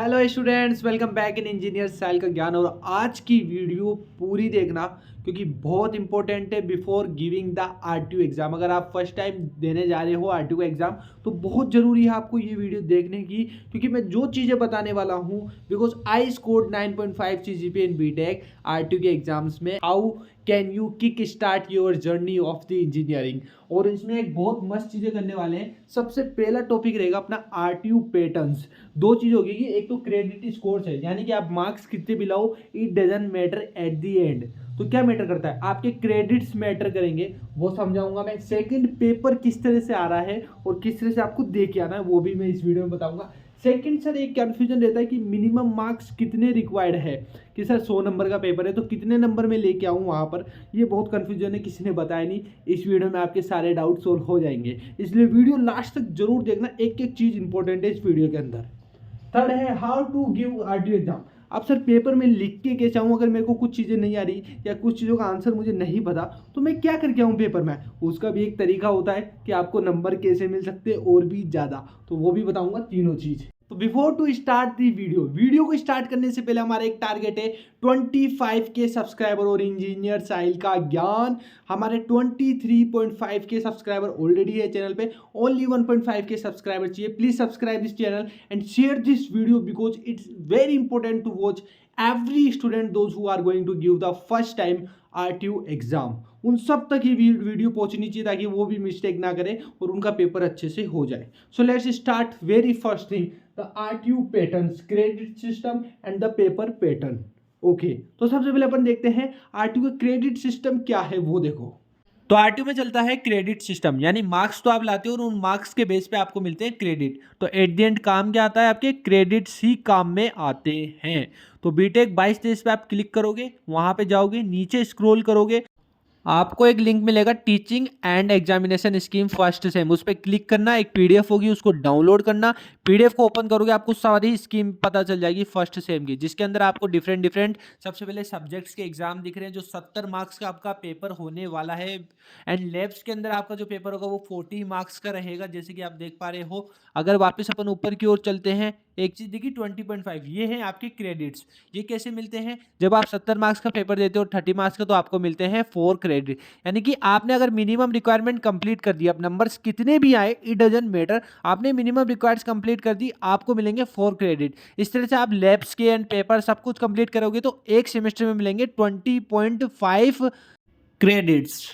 Hello students, welcome back in engineer साइल का ज्ञान। और आज की वीडियो पूरी देखना क्योंकि बहुत इंपॉर्टेंट है before giving the RTO exam. अगर आप फर्स्ट टाइम देने जा रहे हो आरटीओ एग्जाम तो बहुत ज़रूरी है आपको ये वीडियो देखने की, क्योंकि मैं जो चीज़ें बताने वाला हूँ because I scored 9.5 CGPA in BTech RTO के एग्जाम्स में। How can you kick start your journey of the engineering. और इसमें एक बहुत मस्त चीज़ें करने वाले हैं। सबसे पहला टॉपिक रहेगा अपना आरटीओ पैटर्न्स। दो चीज़ होगी कि एक तो क्रेडिट स्कोर्स है, यानी कि आप मार्क्स कितने भी लाओ it doesn't matter at the end. तो क्या मैटर करता है, आपके क्रेडिट्स मैटर करेंगे, वो समझाऊंगा मैं। सेकंड, पेपर किस तरह से आ रहा है और किस तरह से आपको दे के आना है वो भी मैं इस वीडियो में बताऊंगा। सेकंड सर, एक कंफ्यूजन रहता है कि मिनिमम मार्क्स कितने रिक्वायर्ड है, कि सर 100 नंबर का पेपर है तो कितने नंबर में लेके आऊँ वहाँ पर। ये बहुत कंफ्यूजन है, किसी ने बताया नहीं। इस वीडियो में आपके सारे डाउट सोल्व हो जाएंगे, इसलिए वीडियो लास्ट तक जरूर देखना। एक एक चीज़ इंपॉर्टेंट है इस वीडियो के अंदर। थर्ड है how to give RTO exam. अब सर पेपर में लिख के कैसे आऊँ, अगर मेरे को कुछ चीज़ें नहीं आ रही या कुछ चीज़ों का आंसर मुझे नहीं पता तो मैं क्या करके आऊँ पेपर में। उसका भी एक तरीका होता है कि आपको नंबर कैसे मिल सकते हैं और भी ज़्यादा, तो वो भी बताऊँगा तीनों चीज़। तो before to start the video को स्टार्ट करने से पहले हमारा एक टारगेट है 25 के सब्सक्राइबर और इंजीनियर साहिल का ज्ञान। हमारे 23.5 के सब्सक्राइबर ऑलरेडी है चैनल पे, ओनली 1.5 के सब्सक्राइबर चाहिए। Please subscribe this channel and share this video because it's very important to watch every student those who are going to give the first time RTO exam. उन सब तक ये video पहुंचनी चाहिए ताकि वो भी मिस्टेक ना करें और उनका पेपर अच्छे से हो जाए। So let's start very first thing, the RTO patterns, credit system and the paper pattern. Okay, तो सबसे पहले अपन देखते हैं आरटीओ का क्रेडिट सिस्टम क्या है वो देखो। तो आरटीओ में चलता है क्रेडिट सिस्टम, यानी मार्क्स तो आप लाते हो और उन मार्क्स के बेस पे आपको मिलते हैं क्रेडिट। तो एट द एंड काम क्या आता है, आपके क्रेडिट्स ही काम में आते हैं। तो बीटेक 22-23 पे आप क्लिक करोगे, वहां पे जाओगे, नीचे स्क्रॉल करोगे, आपको एक लिंक मिलेगा teaching and examination scheme first sem. उस पर क्लिक करना, एक पीडीएफ होगी उसको डाउनलोड करना। पीडीएफ को ओपन करोगे आपको सारी स्कीम पता चल जाएगी फर्स्ट सेम की, जिसके अंदर आपको डिफरेंट डिफरेंट सबसे पहले सब्जेक्ट्स के एग्जाम दिख रहे हैं जो 70 मार्क्स का आपका पेपर होने वाला है। एंड लैब्स के अंदर आपका जो पेपर होगा वो 40 मार्क्स का रहेगा, जैसे कि आप देख पा रहे हो। अगर वापस अपन ऊपर की ओर चलते हैं, एक चीज देखिए 20.5, ये है आपके क्रेडिट्स। ये कैसे मिलते हैं, जब आप 70 मार्क्स का पेपर देते हो 30 मार्क्स का तो आपको मिलते हैं 4 क्रेडिट। यानी कि आपने अगर मिनिमम रिक्वायरमेंट कंप्लीट कर दी, अब नंबर्स कितने भी आए इट डजंट मैटर, आपने मिनिमम रिक्वायर्स कंप्लीट कर दी, आपको मिलेंगे 4 क्रेडिट। इस तरह से आप लैब्स के एंड पेपर सब कुछ कंप्लीट करोगे तो एक सेमेस्टर में मिलेंगे 20.5 क्रेडिट्स।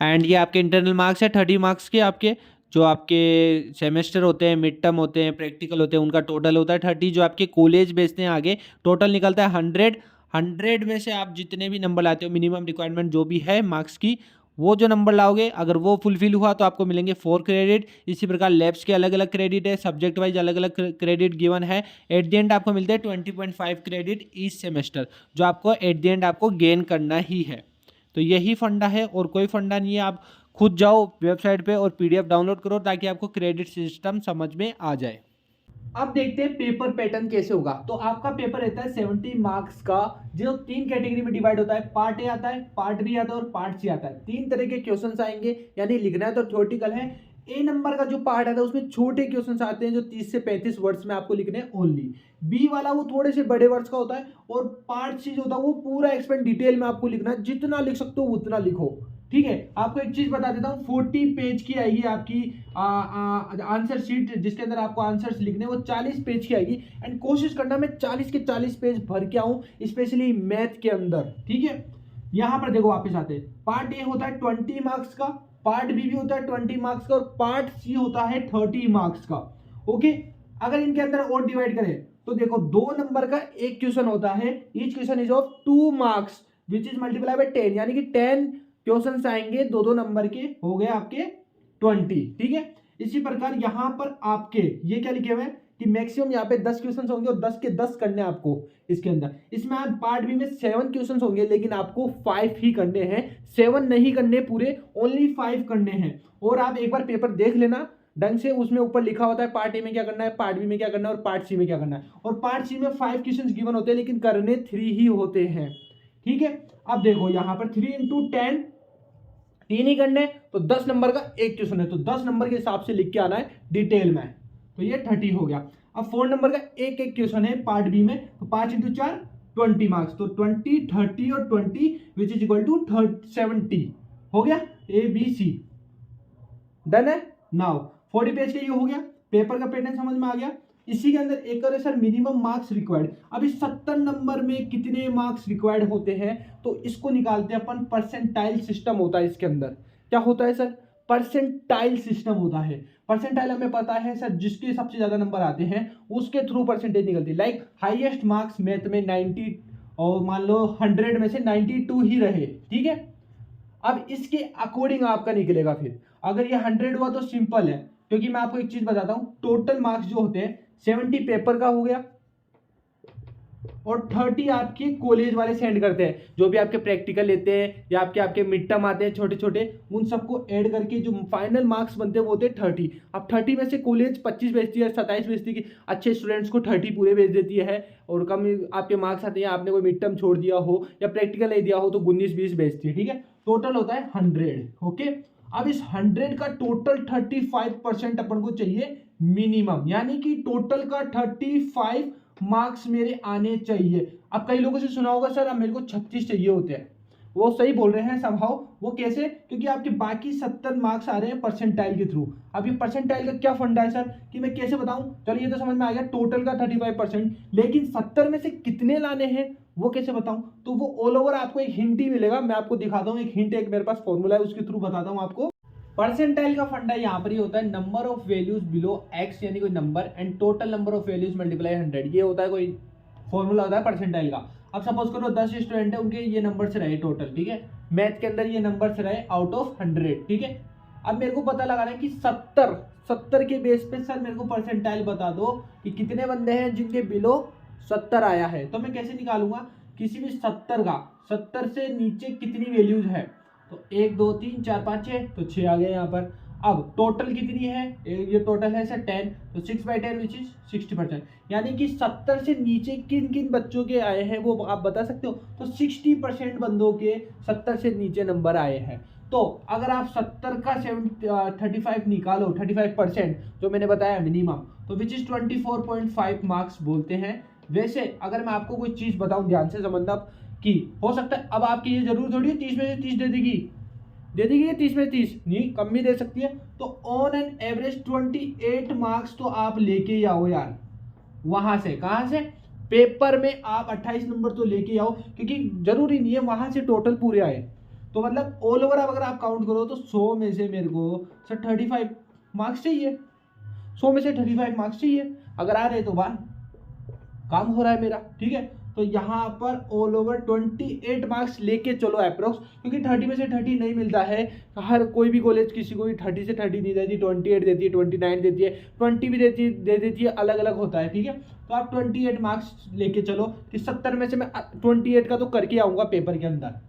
एंड ये आपके इंटरनल मार्क्स है 30 मार्क्स के। आपके जो आपके सेमेस्टर होते हैं, मिड टर्म होते हैं, प्रैक्टिकल होते हैं, उनका टोटल होता है 30। जो आपके कॉलेज बेचते हैं आगे, टोटल निकलता है 100 में से आप जितने भी नंबर लाते हो, मिनिमम रिक्वायरमेंट जो भी है मार्क्स की, वो जो नंबर लाओगे अगर वो फुलफिल हुआ तो आपको मिलेंगे 4 क्रेडिट। इसी प्रकार लैब्स के अलग अलग क्रेडिट है, सब्जेक्ट वाइज अलग अलग क्रेडिट गिवन है। एट द एंड आपको मिलते हैं 20.5 क्रेडिट ईच सेमेस्टर, जो आपको एट द एंड आपको गेन करना ही है। तो यही फंडा है और कोई फंडा नहीं है। आप खुद जाओ वेबसाइट पे और पीडीएफ डाउनलोड करो ताकि आपको क्रेडिट सिस्टम समझ में आ जाए। अब देखते हैं पेपर पैटर्न कैसे होगा। तो आपका पेपर रहता है 70 मार्क्स का, जो 3 कैटेगरी में डिवाइड होता है। पार्ट ए आता है, पार्ट बी आता है और पार्ट सी आता है। 3 तरह के क्वेश्चंस आएंगे, यानी लिखना है तो थ्योरेटिकल है। ए नंबर का जो पार्ट आता है उसमें छोटे क्वेश्चंस आते हैं जो 30 से 35 वर्ड्स में आपको लिखने हैं ओनली। बी वाला वो थोड़े से बड़े वर्ड्स का होता है और पार्ट सी जो होता है वो पूरा एक्सपेंड डिटेल में आपको लिखना है। जितना लिख सकते हो उतना लिखो, ठीक है। आपको एक चीज बता देता हूँ, 40 पेज की आएगी आपकी आंसर शीट, जिसके अंदर आपको आंसर्स लिखने, वो 40 पेज की आएगी। एंड कोशिश करना मैं 40 के 40 पेज भर के आऊं, स्पेशली मैथ के अंदर, ठीक है। यहां पर देखो वापस आते हैं, पार्ट ए होता है 20 मार्क्स का, पार्ट बी भी होता है 20 मार्क्स का और पार्ट सी होता है 30 मार्क्स का। ओके, अगर इनके अंदर और डिवाइड करें तो देखो 2 नंबर का एक क्वेश्चन होता है, each question is of 2 marks which is multiply by 10, यानी कि 10 क्वेश्चंस आएंगे 2-2 नंबर के, हो गए आपके 20, ठीक है। इसी प्रकार यहां पर आपके ये क्या लिखे हुए हैं कि मैक्सिमम यहाँ पे 10 क्वेश्चंस होंगे और 10 के 10 करने आपको इसके अंदर। इसमें आप पार्ट बी में 7 क्वेश्चंस होंगे लेकिन आपको 5 ही करने हैं, 7 नहीं करने पूरे, ओनली 5 करने हैं। और आप एक बार पेपर देख लेना ढंग से, उसमें ऊपर लिखा होता है पार्ट ए में क्या करना है, पार्ट बी में क्या करना है और पार्ट सी में क्या करना है। और पार्ट सी में 5 क्वेश्चंस गिवन होते हैं लेकिन करने 3 ही होते हैं, ठीक है। अब देखो यहाँ पर 3 into 10, 3 ही करने, तो 10 नंबर का एक क्वेश्चन है तो 10 नंबर के हिसाब से लिख के आना है डिटेल में। तो ये 30 हो गया। अब 4 नंबर का एक एक क्वेश्चन है पार्ट बी में, तो 5 इंटू 4 20 मार्क्स, तो 20, 30 और 20 विच इज इक्वल टू 70 हो गया। ए बी सी डन है। नाउ 40 पेज का ये हो गया, पेपर का पैटर्न समझ में आ गया। इसी के अंदर एक और है सर मिनिमम मार्क्स रिक्वायर्ड। अब इस 70 नंबर में कितने मार्क्स रिक्वायर्ड होते हैं, तो इसको निकालते हैं अपन। परसेंटाइल सिस्टम होता है इसके अंदर। क्या होता है सर? परसेंटाइल सिस्टम होता है। परसेंटाइल हमें पता है सर, जिसके सबसे ज्यादा नंबर आते हैं उसके थ्रू परसेंटेज निकलती है। लाइक हाईएस्ट मार्क्स मैथ में 90 और मान लो 100 में से 92 ही रहे, ठीक है। अब इसके अकॉर्डिंग आपका निकलेगा। फिर अगर ये 100 हुआ तो सिंपल है, क्योंकि मैं आपको एक चीज बताता हूं, टोटल मार्क्स जो होते हैं 70 पेपर का हो गया और 30 आपके कॉलेज वाले सेंड करते हैं, जो भी आपके प्रैक्टिकल लेते हैं या आपके मिड टर्म आते हैं छोटे छोटे, उन सबको ऐड करके जो फाइनल मार्क्स बनते हैं वो होते हैं 30। अब 30 में से कॉलेज 25 भेजती है, 27 भेजती है कि अच्छे स्टूडेंट्स को 30 पूरे भेज देती है, और कम आपके मार्क्स आते हैं, आपने कोई मिड टर्म छोड़ दिया हो या प्रैक्टिकल नहीं दिया हो तो 19-20 भेजती है, ठीक है। टोटल होता है 100, ओके। अब इस 100 का टोटल 35% अपन को चाहिए मिनिमम, यानी कि टोटल का 35 मार्क्स मेरे आने चाहिए। अब कई लोगों से सुना होगा सर अब मेरे को 36 चाहिए होते हैं, वो सही बोल रहे हैं समहाउ। वो कैसे? क्योंकि आपके बाकी 70 मार्क्स आ रहे हैं परसेंटाइल के थ्रू। अब ये परसेंटाइल का क्या फंडा है सर, कि मैं कैसे बताऊं? चलिए ये तो समझ में आ गया, टोटल का 35%, लेकिन 70 में से कितने लाने हैं वो कैसे बताऊं? तो वो ऑल ओवर आपको एक हिंट ही मिलेगा। मैं आपको दिखाता हूं एक हिंट, एक मेरे पास फॉर्मूला है उसके थ्रू बताता हूं आपको। परसेंटाइल का फंडा यहाँ पर ही होता है number of values below x, यानी कोई number, and total number of values multiply 100, ये होता है कोई फॉर्मूला होता है परसेंटाइल का। अब सपोज करो 10 स्टूडेंट है, उनके ये नंबर से रहे टोटल, ठीक है, मैथ के अंदर ये नंबर से रहे आउट ऑफ 100, ठीक है। अब मेरे को पता लगाना है कि 70 के बेस पे सर मेरे को परसेंटाइल बता दो कि कितने बंदे हैं जिनके बिलो 70 आया है। तो मैं कैसे निकालूंगा? किसी भी 70 से नीचे कितनी वैल्यूज है, तो 1 2 3 4 5 6, तो 6 आ गए यहाँ पर। अब टोटल कितनी है, ये टोटल है सर 10, तो 6/10 विच इज 60%, यानी कि 70 से नीचे किन किन बच्चों के आए हैं वो आप बता सकते हो। तो 60% बंदों के 70 से नीचे नंबर आए हैं। तो अगर आप 70 का 35 निकालो, 35% जो मैंने बताया मिनिमम, तो विच इज 24.5 मार्क्स बोलते हैं। वैसे अगर मैं आपको कोई चीज बताऊं, ध्यान से समझना, कि हो सकता है अब आपकी ये जरूर थोड़ी 30 में से 30 दे देगी ये 30 में से 30 नहीं, कम भी दे सकती है। तो ऑन एन एवरेज 28 मार्क्स तो आप लेके ही आओ यार वहां से। कहां से? पेपर में आप 28 नंबर तो लेके आओ, क्योंकि जरूरी नहीं है वहां से टोटल पूरे आए। तो मतलब ऑल ओवर अगर आप काउंट करो तो 100 में से मेरे को सर 35 मार्क्स चाहिए, 100 में से 35 मार्क्स चाहिए। अगर आ रहे तो बाहर काम हो रहा है मेरा, ठीक है। तो यहाँ पर ऑल ओवर 28 मार्क्स लेके चलो अप्रोक्स, क्योंकि 30 में से 30 नहीं मिलता है। हर कोई भी कॉलेज किसी को भी 30 से 30 नहीं देती, 28 देती है, 29 देती है, 20 भी दे देती है, अलग अलग होता है, ठीक है। तो आप 28 मार्क्स लेके चलो कि 70 में से मैं 28 का तो करके आऊँगा पेपर के अंदर,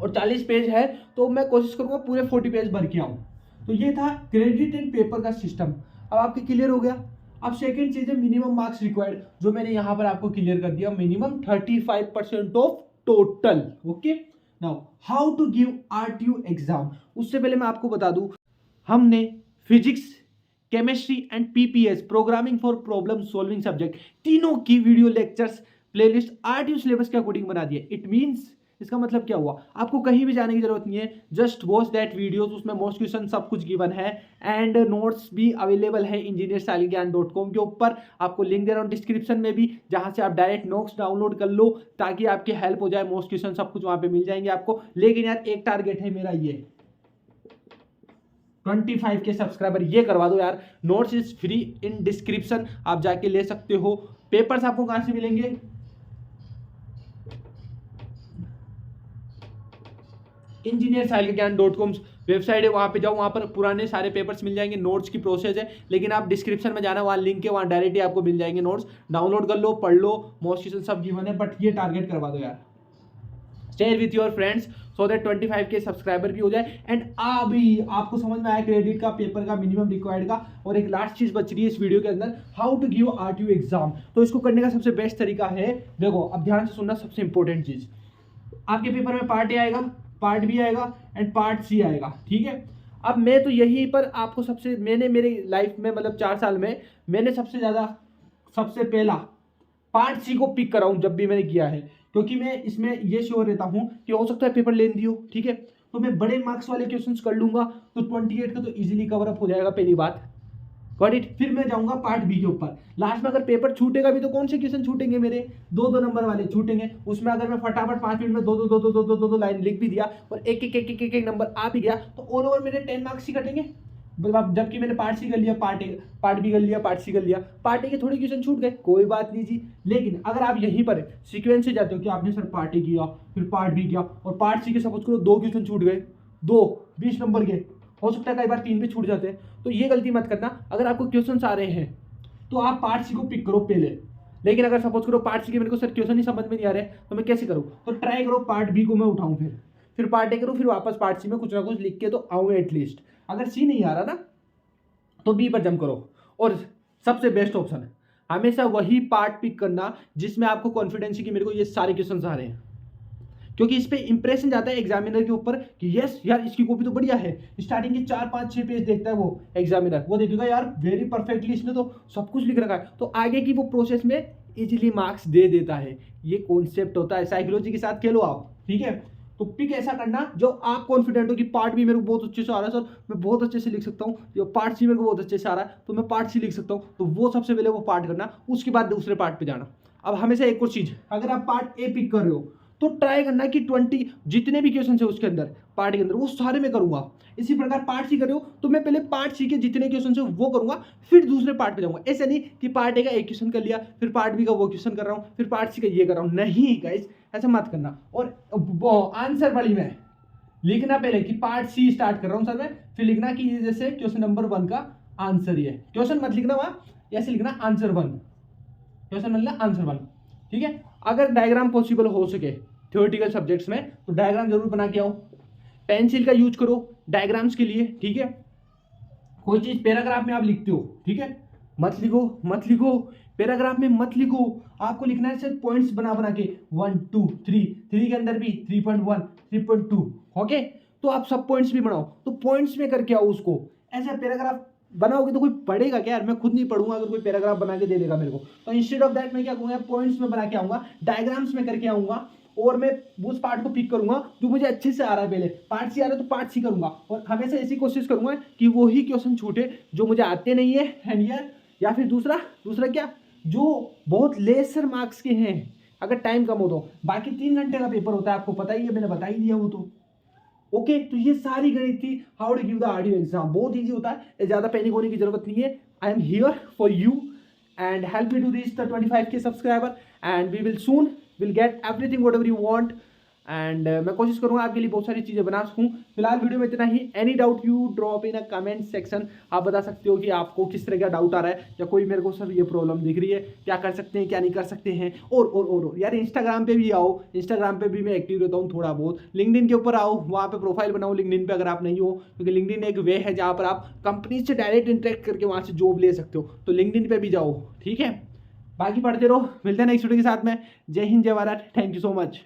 और 40 पेज है तो मैं कोशिश करूँगा पूरे 40 पेज भर के आऊँ। तो ये था क्रेडिट एंड पेपर का सिस्टम। अब आपके क्लियर हो गया। अब सेकंड चीज है मिनिमम मार्क्स रिक्वायर्ड, जो मैंने यहां पर आपको क्लियर कर दिया, minimum 35% of total, okay. Now how to give RTU exam. उससे पहले मैं आपको बता दूं, हमने physics, chemistry and PPS, programming for problem solving subject, तीनों की video lectures playlist RTU syllabus के अकॉर्डिंग बना दिए। इट मींस, इसका मतलब क्या हुआ, आपको कहीं भी जाने की जरूरत नहीं है, जस्ट वॉच दैट वीडियोस, उसमें मोस्ट क्वेश्चन सब कुछ गिवन है, एंड नोट्स भी अवेलेबल है engineerstylegyan.com के ऊपर। आपको लिंक दे रहा हूँ डिस्क्रिप्शन में भी, जहां से आप डायरेक्ट नोट्स डाउनलोड कर लो ताकि आपकी हेल्प हो जाए। मोस्ट क्वेश्चन सब कुछ वहां पे मिल जाएंगे आपको। लेकिन यार एक टारगेट है मेरा, ये 25 के सब्सक्राइबर ये करवा दो यार। Notes is free in description, आप जाके ले सकते हो। पेपर्स आपको कहां से मिलेंगे? engineerstylegyan.com वेबसाइट है, वहां पे जाओ, वहां पर पुराने सारे पेपर्स मिल जाएंगे। नोट्स की प्रोसेस है, लेकिन आप डिस्क्रिप्शन में जाना, वहां लिंक है, वहां डायरेक्टली आपको मिल जाएंगे नोट्स। डाउनलोड कर लो, पढ़ लो, मोस्ट क्वेश्चन सब गिवन है, बट ये टारगेट करवा दो यार। Share with your friends so that 25 के सब्सक्राइबर भी हो जाए। एंड अभी आपको समझ में आया क्रेडिट का, पेपर का, मिनिमम रिक्वायर्ड का। और एक लास्ट चीज बच रही है इस वीडियो के अंदर, how to give RTU exam. तो इसको करने का सबसे बेस्ट तरीका है, देखो अब ध्यान से सुनना, सबसे इंपॉर्टेंट चीज, आपके पेपर में पार्ट ए आएगा, पार्ट बी आएगा एंड पार्ट सी आएगा, ठीक है। अब मैं तो यहीं पर आपको मैंने मेरी लाइफ में मतलब 4 साल में मैंने सबसे ज़्यादा सबसे पहला पार्ट सी को पिक कराऊं जब भी मैंने किया है, क्योंकि मैं इसमें ये श्योर रहता हूं कि हो सकता है पेपर लेंदी हो, ठीक है। तो मैं बड़े मार्क्स वाले क्वेश्चंस कर लूंगा तो 28 का तो इजीली कवर अप हो जाएगा, पहली बात। Got it. फिर मैं जाऊंगा पार्ट बी के ऊपर। लास्ट में अगर पेपर छूटेगा भी तो कौन से क्वेश्चन छूटेंगे मेरे, 2-2 नंबर वाले छूटेंगे। उसमें अगर मैं फटाफट 5 मिनट में 2-2 लाइन लिख भी दिया और एक नंबर आ भी गया तो ऑल ओवर मेरे 10 मार्क्स ही कटेंगे। जबकि मैंने पार्ट सी कर लिया, पार्ट बी कर लिया, पार्ट सी कर लिया, पार्ट ए के थोड़े क्वेश्चन छूट गए, कोई बात नहीं जी। लेकिन अगर आप यहीं पर सीक्वेंस से जाते हो कि आपने सर पार्ट ए किया, फिर पार्ट बी किया और पार्ट सी के सपोज करो 2 क्वेश्चन छूट गए, 20 नंबर के, हो सकता है कई बार 3 भी छूट जाते हैं, तो ये गलती मत करना। अगर आपको क्वेश्चन आ रहे हैं तो आप पार्ट सी को पिक करो पहले। लेकिन अगर सपोज करो पार्ट सी के मेरे को सर क्वेश्चन ही समझ में नहीं आ रहे तो मैं कैसे करूँ, तो ट्राई करो पार्ट बी को मैं उठाऊँ, फिर पार्ट ए करूँ, फिर वापस पार्ट सी में कुछ ना कुछ लिख के तो आऊँ एटलीस्ट। अगर सी नहीं आ रहा ना तो बी पर जंप करो। और सबसे बेस्ट ऑप्शन हमेशा वही पार्ट पिक करना जिसमें आपको कॉन्फिडेंस है कि मेरे को ये सारे क्वेश्चन आ रहे हैं, क्योंकि इस पे इंप्रेशन जाता है एग्जामिनर के ऊपर कि यस यार इसकी कॉपी तो बढ़िया है। स्टार्टिंग के 4-5-6 पेज देखता है वो एग्जामिनर, वो देखेगा यार वेरी परफेक्टली इसने तो सब कुछ लिख रखा है, तो आगे की वो प्रोसेस में इजीली मार्क्स दे देता है। ये कॉन्सेप्ट होता है, साइकोलॉजी के साथ खेलो आप, ठीक है। तो पिक ऐसा करना जो आप कॉन्फिडेंट हो कि पार्ट बी मेरे को बहुत अच्छे से आ रहा है सर, मैं बहुत अच्छे से लिख सकता हूँ, जो पार्ट सी मेरे को बहुत अच्छे से आ रहा है तो मैं पार्ट सी लिख सकता हूँ, तो वो सबसे पहले वो पार्ट करना, उसके बाद दूसरे पार्ट पे जाना। अब हमेशा एक और चीज, अगर आप पार्ट ए पिक कर रहे हो तो ट्राई करना कि 20 जितने भी क्वेश्चन है उसके अंदर पार्ट के अंदर वो सारे मैं करूंगा। इसी प्रकार पार्ट सी कर रहे हो तो मैं पहले पार्ट सी के जितने क्वेश्चन है वो करूंगा, फिर दूसरे पार्ट पे जाऊंगा। ऐसा नहीं कि पार्ट ए का एक क्वेश्चन कर लिया, फिर पार्ट बी का वो क्वेश्चन कर रहा हूँ, फिर पार्ट सी का ये कर रहा हूँ, नहीं गाइस ऐसा मत करना। और आंसर वाली में लिखना पहले कि पार्ट सी स्टार्ट कर रहा हूँ सर मैं, फिर लिखना कि जैसे क्वेश्चन नंबर 1 का आंसर ये है, क्वेश्चन मत लिखना वहां, ऐसे लिखना आंसर 1, क्वेश्चन मतलब आंसर 1, ठीक है। अगर डायग्राम पॉसिबल हो सके थ्योरेटिकल सब्जेक्ट्स में तो डायग्राम जरूर बना के आओ, पेंसिल का यूज करो डायग्राम्स के लिए, ठीक है। कोई चीज पैराग्राफ में आप लिखते हो, ठीक है, मत लिखो पैराग्राफ में मत लिखो, आपको लिखना है सिर्फ पॉइंट्स बना के 1 2 3 के अंदर भी 3.1 3.2, ओके। तो आप सब पॉइंट्स भी बनाओ, तो पॉइंट्स में करके आओ उसको। ऐसा पैराग्राफ बनाओगे तो कोई पढ़ेगा क्या यार, मैं खुद नहीं पढ़ूंगा अगर कोई पैराग्राफ बना के दे देगा मेरे को। तो इंस्टेड ऑफ दैट मैं क्या करूंगा, पॉइंट्स में बना के आऊंगा, डायग्राम्स में करके आऊंगा, और मैं उस पार्ट को पिक करूंगा जो मुझे अच्छे से आ रहा है। पहले पार्ट सी आ रहा है तो पार्ट सी करूंगा, और हमेशा ऐसी कोशिश करूंगा कि वही क्वेश्चन छूटे जो मुझे आते नहीं है एंड या फिर दूसरा क्या जो बहुत लेसर मार्क्स के हैं अगर टाइम कम हो तो। बाकी 3 घंटे का पेपर होता है, आपको पता ही है, मैंने बता ही दिया वो तो, ओके। तो ये सारी गणित थी how to give the RTO exam, बहुत ईजी होता है, ज़्यादा पैनिक होने की जरूरत नहीं है। I am here for you and help me to reach the 25K subscriber and we will soon will get everything whatever you want and मैं कोशिश करूँगा आपके लिए बहुत सारी चीज़ें बना सकूँ। फिलहाल वीडियो में इतना ही। Any doubt you drop in a comment section, आप बता सकते हो कि आपको किस तरह का डाउट आ रहा है, या कोई मेरे को सर ये प्रॉब्लम दिख रही है, क्या कर सकते हैं क्या नहीं कर सकते हैं। और यार इंस्टाग्राम पे भी आओ, इंस्टाग्राम पे भी मैं एक्टिव रहता हूँ थोड़ा बहुत। लिंक्डइन के ऊपर आओ, वहाँ पे प्रोफाइल बनाओ लिंक्डइन पे अगर आप नहीं हो, क्योंकि लिंक्डइन एक वे है जहाँ पर आप कंपनी से डायरेक्ट इंटरेक्ट करके वहाँ से जॉब ले सकते हो, तो लिंक्डइन पे भी जाओ, ठीक है। बाकी पढ़ते रहो, मिलते हैं नेक्स्ट वीडियो के साथ में। जय हिंद जय Bharat, thank you so much.